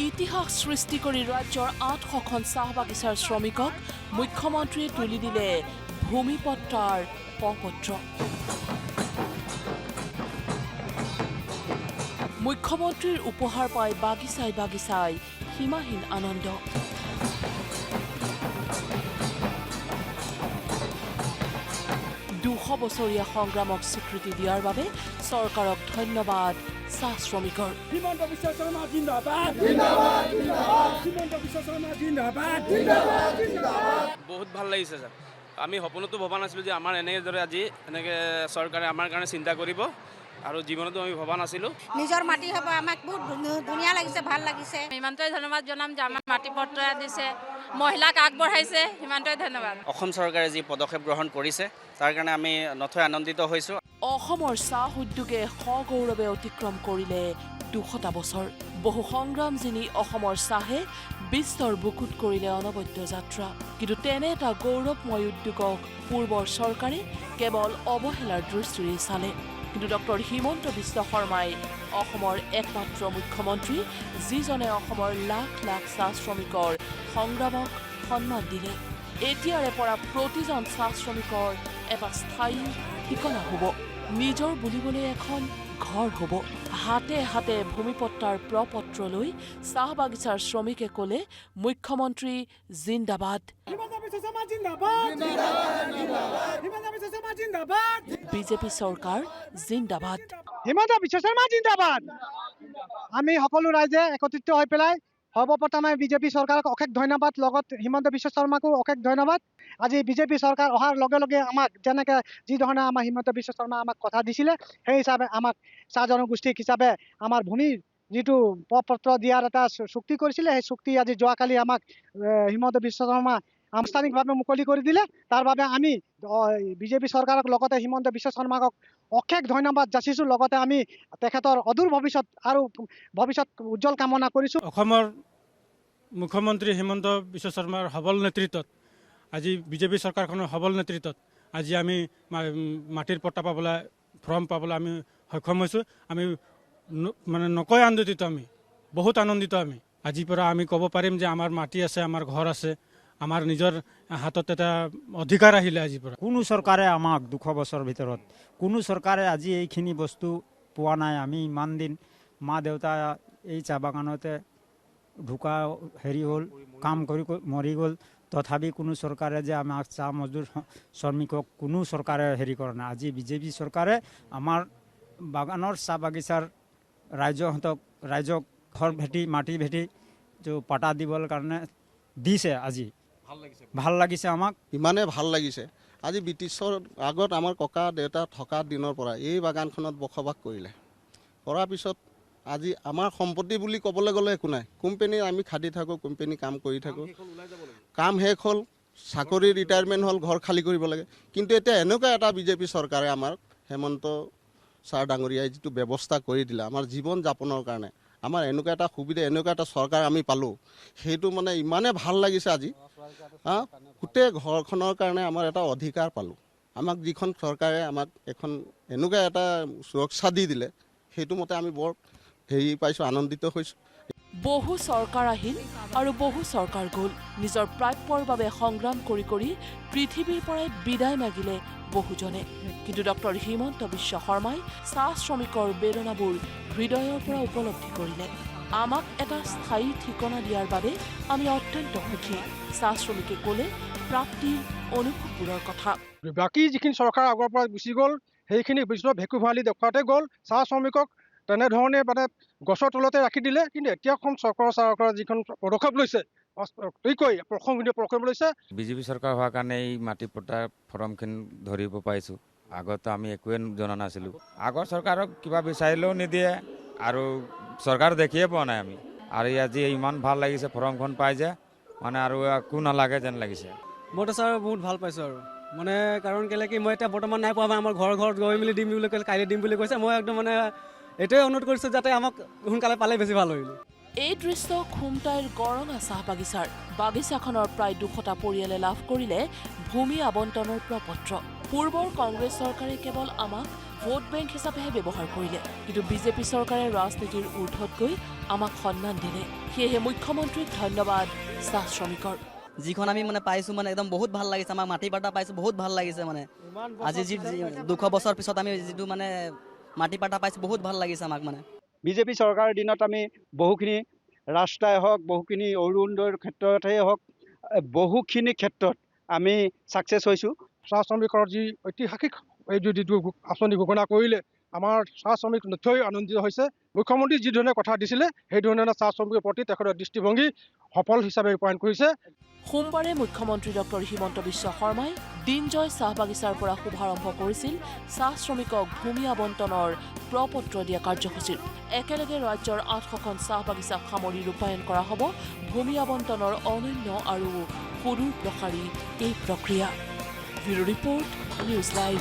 ইতিহাস সৃষ্টি কৰি ৰাজ্যৰ ৮০০খন চাহ বাগিচাৰ শ্ৰমিকক মুখ্যমন্ত্ৰীয়ে তুলি দিলে ভূমিপট্টাৰ প্ৰপত্ৰ। মুখ্যমন্ত্ৰীৰ উপহাৰ পাই বাগিচাই বাগিচাই সীমাহীন আনন্দ। বছৰীয়া সংগ্ৰামক স্বীকৃতি দিয়াৰ বাবে চৰকাৰক ধন্যবাদ চাহ শ্ৰমিকৰ। হিমন্ত বিশ্ব শৰ্মা জিন্দাবাদ, জিন্দাবাদ, জিন্দাবাদ। হিমন্ত বিশ্ব শৰ্মা জিন্দাবাদ, জিন্দাবাদ, জিন্দাবাদ। বহুত ভাল লাগিছে স্যাৰ। আমি সপোনতো ভবা নাছিলো যে আমাৰ এনেদৰে আজি এনেকৈ চৰকাৰে আমাৰ কাৰণে চিন্তা কৰিব, আৰু জীৱনতো আমি ভবা নাছিলো। নিজৰ মাটি হ'ব আমাক বহুত ধুনীয়া লাগিছে, ভাল লাগিছে। হিমন্তই ধন্যবাদ জনাম যে আমাক মাটি পত্ৰ দিছে, মহিলাক আগবঢ়াইছে, হিমন্তই ধন্যবাদ। অসম চৰকাৰে যি পদক্ষেপ গ্ৰহণ কৰিছে তাৰ কাৰণে আমি নথৈ আনন্দিত হৈছোঁ। অসমৰ চাহ উদ্যোগে সগৌৰৱে অতিক্ৰম কৰিলে ২০০টা বছৰ। বহু সংগ্ৰাম জিনি অসমৰ চাহে বিশ্বৰ বুকুত কৰিলে অনবদ্য যাত্ৰা। কিন্তু তেনে এটা গৌৰৱময় উদ্যোগক পূৰ্বৰ চৰকাৰে কেৱল অৱহেলাৰ দৃষ্টিৰে চালে। কিন্তু ডক্টৰ হিমন্ত বিশ্ব শৰ্মাই অসমৰ একমাত্ৰ মুখ্যমন্ত্ৰী, যিজনে অসমৰ লাখ লাখ চাহ শ্ৰমিকৰ সংগ্ৰামক সন্মান দিলে। এতিয়াৰে পৰা প্ৰতিজন চাহ শ্ৰমিকৰ এটা স্থায়ী ঠিকনা হ'ব, নিজৰ বুলিবলৈ এখন ঘৰ হ'ব। হাতে হাতে ভূমিপট্টাৰ প্ৰপত্ৰ লৈ চাহ বাগিচাৰ শ্ৰমিকে ক'লে মুখ্যমন্ত্ৰী জিন্দাবাদ, বিজেপি চৰকাৰ জিন্দাবাদ, হিমন্ত বিশ্ব শৰ্মা জিন্দাবাদ। আমি সকলো ৰাইজে একত্ৰিত হৈ পেলাই সৰ্বপ্ৰথমে বিজেপি চৰকাৰক অশেষ ধন্যবাদ, লগত হিমন্ত বিশ্ব শৰ্মাকো অশেষ ধন্যবাদ। আজি বিজেপি চৰকাৰ অহাৰ লগে লগে আমাক যেনেকৈ যিধৰণে আমাৰ হিমন্ত বিশ্ব শৰ্মা আমাক কথা দিছিলে, সেই হিচাপে আমাক চাহ জনগোষ্ঠীক হিচাপে আমাৰ ভূমিৰ যিটো প্ৰপত্ৰ দিয়াৰ এটা চুক্তি কৰিছিলে, সেই চুক্তি আজি যোৱাকালি আমাক হিমন্ত বিশ্ব শৰ্মা আনুষ্ঠানিকভাৱে মুকলি কৰি দিলে। তাৰ বাবে আমি বিজেপি চৰকাৰক লগতে হিমন্ত বিশ্ব শৰ্মাক অশেষ ধন্যবাদ যাচিছোঁ। লগতে আমি তেখেতৰ অদূৰ ভৱিষ্যত আৰু ভৱিষ্যত উজ্জ্বল কামনা কৰিছোঁ। অসমৰ মুখ্যমন্ত্ৰী হিমন্ত বিশ্ব শৰ্মাৰ সবল নেতৃত্বত, আজি বিজেপি চৰকাৰখনৰ সবল নেতৃত্বত আজি আমি মাটিৰ পট্টা পাবলৈ, ফৰ্ম পাবলৈ আমি সক্ষম হৈছোঁ। আমি মানে নকৈ আনন্দিত, আমি বহুত আনন্দিত। আমি আজিৰ পৰা আমি ক'ব পাৰিম যে আমাৰ মাটি আছে, আমাৰ ঘৰ আছে, আমাৰ নিজৰ হাতত এটা অধিকাৰ আহিলে আজিৰ পৰা। কোনো চৰকাৰে আমাক ২০০ বছৰ ভিতৰত কোনো চৰকাৰে আজি এইখিনি বস্তু পোৱা নাই। আমি ইমান দিন মা দেউতা এই চাহ বাগানতে ঢুকা হেৰি হ'ল, কাম কৰি মৰি গ'ল, তথাপি কোনো চৰকাৰে যে আমাক চাহ মজদুৰ শ্ৰমিকক কোনো চৰকাৰে হেৰি কৰা নাই। আজি বিজেপি চৰকাৰে আমাৰ বাগানৰ চাহ বাগিচাৰ ৰাইজক ঘৰ ভেটি, মাটি ভেটি পাটা দিবৰ কাৰণে দিছে। আজি ভাল লাগিছে আমাক, ইমানে ভাল লাগিছে। আজি ব্ৰিটিছৰ আগত আমাৰ ককা দেউতা থকা দিনৰ পৰা এই বাগানখনত বসবাস কৰিলে, কৰাৰ পিছত আজি আমাৰ সম্পত্তি বুলি ক'বলৈ গ'লে একো নাই। কোম্পানী আমি খাটি থাকোঁ, কোম্পানী কাম কৰি থাকোঁ, কাম শেষ হ'ল, চাকৰি ৰিটায়াৰমেণ্ট হ'ল, ঘৰ খালী কৰিব লাগে। কিন্তু এতিয়া এনেকুৱা এটা বিজেপি চৰকাৰে আমাৰ হেমন্ত ছাৰ ডাঙৰীয়াই যিটো ব্যৱস্থা কৰি দিলে আমাৰ জীৱন যাপনৰ কাৰণে, আমাৰ এনেকুৱা এটা সুবিধা, এনেকুৱা এটা চৰকাৰ আমি পালোঁ, সেইটো মানে ইমানে ভাল লাগিছে। আজি গোটেই ঘৰখনৰ কাৰণে আমাৰ এটা অধিকাৰ পালোঁ। আমাক যিখন চৰকাৰে আমাক এখন এনেকুৱা এটা সুৰক্ষা দি দিলে, সেইটো মতে আমি বৰ হেৰি পাইছোঁ, আনন্দিত হৈছোঁ। বহু চৰকাৰ আহিল আৰু বহু চৰকাৰ গ'ল। নিজৰ প্ৰাপ্যৰ বাবে সংগ্ৰাম কৰি কৰি পৃথিৱীৰ পৰাই বিদায় মাগিলে বহুজনে। কিন্তু ডক্টৰ হিমন্ত বিশ্ব শৰ্মাই চাহ শ্ৰমিকৰ বেদনাবোৰ হৃদয়ৰ পৰা উপলব্ধি কৰিলে। আমাক এটা স্থায়ী ঠিকনা দিয়াৰ বাবে আমি অত্যন্ত সুখী, চাহ শ্ৰমিকে ক'লে প্ৰাপ্তিৰ অনুভৱবোৰৰ কথা। বাকী যিখিনি চৰকাৰ আগৰ পৰা গুচি গ'ল, সেইখিনি পিছত ভেকু ভৰালি দেখুৱাতে গ'ল। চাহ শ্ৰমিকক তেনেধৰণে মানে গছৰ তলতে ৰাখি দিলে। কিন্তু এতিয়া চৰকাৰে যিখন পদক্ষেপ লৈছে, অতিকৈ প্ৰশংসনীয় পদক্ষেপ লৈছে। বিজেপি চৰকাৰ হোৱাৰ কাৰণে এই মাটি পট্টা ফৰ্মখিনি ধৰিব পাৰিছোঁ। আগতে আমি একোৱে জনা নাছিলোঁ। আগৰ চৰকাৰক কিবা বিচাৰিলেও নিদিয়ে, আৰু চৰকাৰ দেখিয়ে পোৱা নাই আমি। আৰু আজি ইমান ভাল লাগিছে ফৰ্মখন পাই যে, মানে আৰু একো নালাগে যেন লাগিছে। মইতো ছাৰ বহুত ভাল পাইছোঁ আৰু মানে কাৰণ কেলৈ কি মই এতিয়া বৰ্তমান নাই পোৱা, আমাৰ ঘৰত গৈ মেলি দিম বুলি কৈছে, কাইলৈ দিম বুলি কৈছে। মই একদম মানে এইটোৱে অনুৰোধ কৰিছোঁ যাতে আমাক সোনকালে পালে বেছি ভাল হ'ল। এই দৃশ্য খুমটাইৰ গৰঙা চাহ বাগিচাৰ। বাগিচাখনৰ প্ৰায় 200টা পৰিয়ালে লাভ কৰিলে ভূমি আবণ্টনৰ প্ৰপত্ৰ। পূৰ্বৰ কংগ্ৰেছ চৰকাৰে কেৱল আমাক ভোট বেংক হিচাপেহে ব্যৱহাৰ কৰিলে, কিন্তু বিজেপি চৰকাৰে ৰাজনীতিৰ ঊৰ্ধত গৈ আমাক সন্মান দিলে। সেয়েহে মুখ্যমন্ত্ৰীক ধন্যবাদ চাহ শ্ৰমিকৰ। যিখন আমি মানে পাইছোঁ মানে একদম বহুত ভাল লাগিছে, আমাক মাটি পাটা পাইছোঁ বহুত ভাল লাগিছে। মানে আজি যি 200 বছৰ পিছত আমি যিটো মানে মাটি পাটা পাইছোঁ বহুত ভাল লাগিছে আমাক। মানে বিজেপি চৰকাৰৰ দিনত আমি বহুখিনি ৰাস্তাই হওক, বহুখিনি অৰুণোদয়ৰ ক্ষেত্ৰতেই হওক, বহুখিনি ক্ষেত্ৰত আমি ছাকচেছ হৈছোঁ। চাহ শ্ৰমিকৰ যি ঐতিহাসিক এই যিটো আঁচনি ঘোষণা কৰিলে, আমাৰ চাহ শ্ৰমিক নথৈ আনন্দিত হৈছে। মুখ্যমন্ত্ৰী যি ধৰণে কথা দিছিলে সেই ধৰণে চাহ শ্ৰমিকৰ প্ৰতি তেখেতৰ দৃষ্টিভংগী সফল হিচাপে ৰূপায়ণ কৰিছে। সোমবাৰে মুখ্যমন্ত্ৰী ডক্টৰ হিমন্ত বিশ্ব শৰ্মাই দিনজয় চাহ বাগিচাৰ পৰা শুভাৰম্ভ কৰিছিল চাহ শ্ৰমিকক ভূমি আবণ্টনৰ প্ৰপত্ৰ দিয়া কাৰ্যসূচীৰ। একেলগে ৰাজ্যৰ 800খন চাহ বাগিচাক সামৰি ৰূপায়ণ কৰা হ'ব ভূমি আবণ্টনৰ অনন্য আৰু সুদূৰ প্ৰসাৰী এই প্ৰক্ৰিয়া। Bureau report, news live.